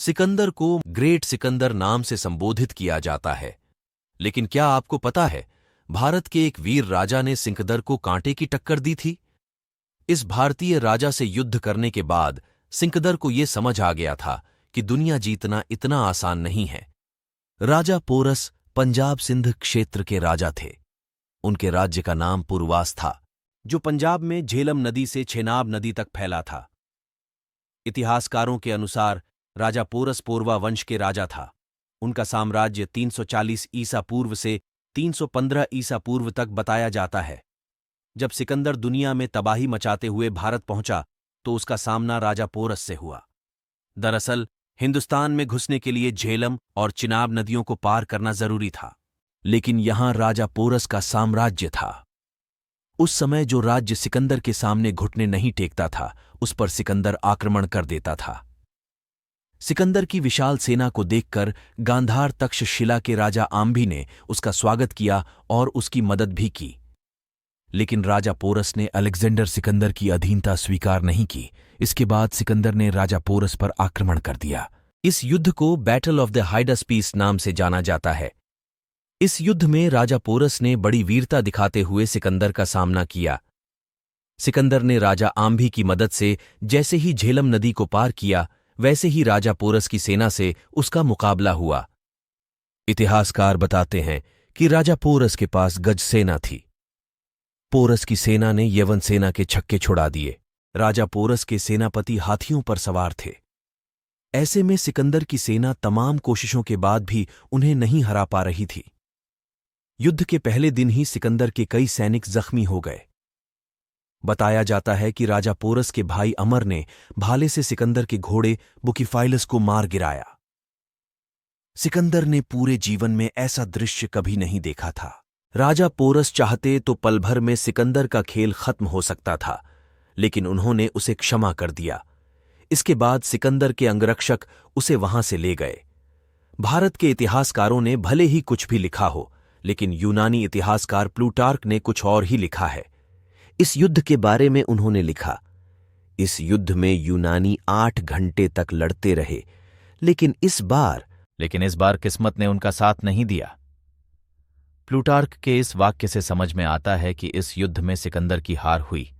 सिकंदर को ग्रेट सिकंदर नाम से संबोधित किया जाता है। लेकिन क्या आपको पता है, भारत के एक वीर राजा ने सिकंदर को कांटे की टक्कर दी थी। इस भारतीय राजा से युद्ध करने के बाद सिकंदर को यह समझ आ गया था कि दुनिया जीतना इतना आसान नहीं है। राजा पोरस पंजाब सिंध क्षेत्र के राजा थे। उनके राज्य का नाम पुरवास था, जो पंजाब में झेलम नदी से छेनाब नदी तक फैला था। इतिहासकारों के अनुसार राजा पोरस पोरवा वंश के राजा था। उनका साम्राज्य 340 ईसा पूर्व से 315 ईसा पूर्व तक बताया जाता है। जब सिकंदर दुनिया में तबाही मचाते हुए भारत पहुंचा तो उसका सामना राजा पोरस से हुआ। दरअसल हिंदुस्तान में घुसने के लिए झेलम और चिनाब नदियों को पार करना जरूरी था, लेकिन यहां राजा पोरस का साम्राज्य था। उस समय जो राज्य सिकंदर के सामने घुटने नहीं टेकता था, उस पर सिकंदर आक्रमण कर देता था। सिकंदर की विशाल सेना को देखकर गांधार तक्षशिला के राजा आम्भी ने उसका स्वागत किया और उसकी मदद भी की। लेकिन राजा पोरस ने अलेक्जेंडर सिकंदर की अधीनता स्वीकार नहीं की। इसके बाद सिकंदर ने राजा पोरस पर आक्रमण कर दिया। इस युद्ध को बैटल ऑफ द हाइडास्पीस नाम से जाना जाता है। इस युद्ध में राजा पोरस ने बड़ी वीरता दिखाते हुए सिकंदर का सामना किया। सिकंदर ने राजा आम्भी की मदद से जैसे ही झेलम नदी को पार किया, वैसे ही राजा पोरस की सेना से उसका मुकाबला हुआ। इतिहासकार बताते हैं कि राजा पोरस के पास गज सेना थी। पोरस की सेना ने यवन सेना के छक्के छुड़ा दिए। राजा पोरस के सेनापति हाथियों पर सवार थे। ऐसे में सिकंदर की सेना तमाम कोशिशों के बाद भी उन्हें नहीं हरा पा रही थी। युद्ध के पहले दिन ही सिकंदर के कई सैनिक जख्मी हो गए। बताया जाता है कि राजा पोरस के भाई अमर ने भाले से सिकंदर के घोड़े बुकीफाइलस को मार गिराया। सिकंदर ने पूरे जीवन में ऐसा दृश्य कभी नहीं देखा था। राजा पोरस चाहते तो पल भर में सिकंदर का खेल खत्म हो सकता था, लेकिन उन्होंने उसे क्षमा कर दिया। इसके बाद सिकंदर के अंगरक्षक उसे वहां से ले गए। भारत के इतिहासकारों ने भले ही कुछ भी लिखा हो, लेकिन यूनानी इतिहासकार प्लूटार्क ने कुछ और ही लिखा है। इस युद्ध के बारे में उन्होंने लिखा, इस युद्ध में यूनानी 8 घंटे तक लड़ते रहे, लेकिन इस बार किस्मत ने उनका साथ नहीं दिया। प्लूटार्क के इस वाक्य से समझ में आता है कि इस युद्ध में सिकंदर की हार हुई।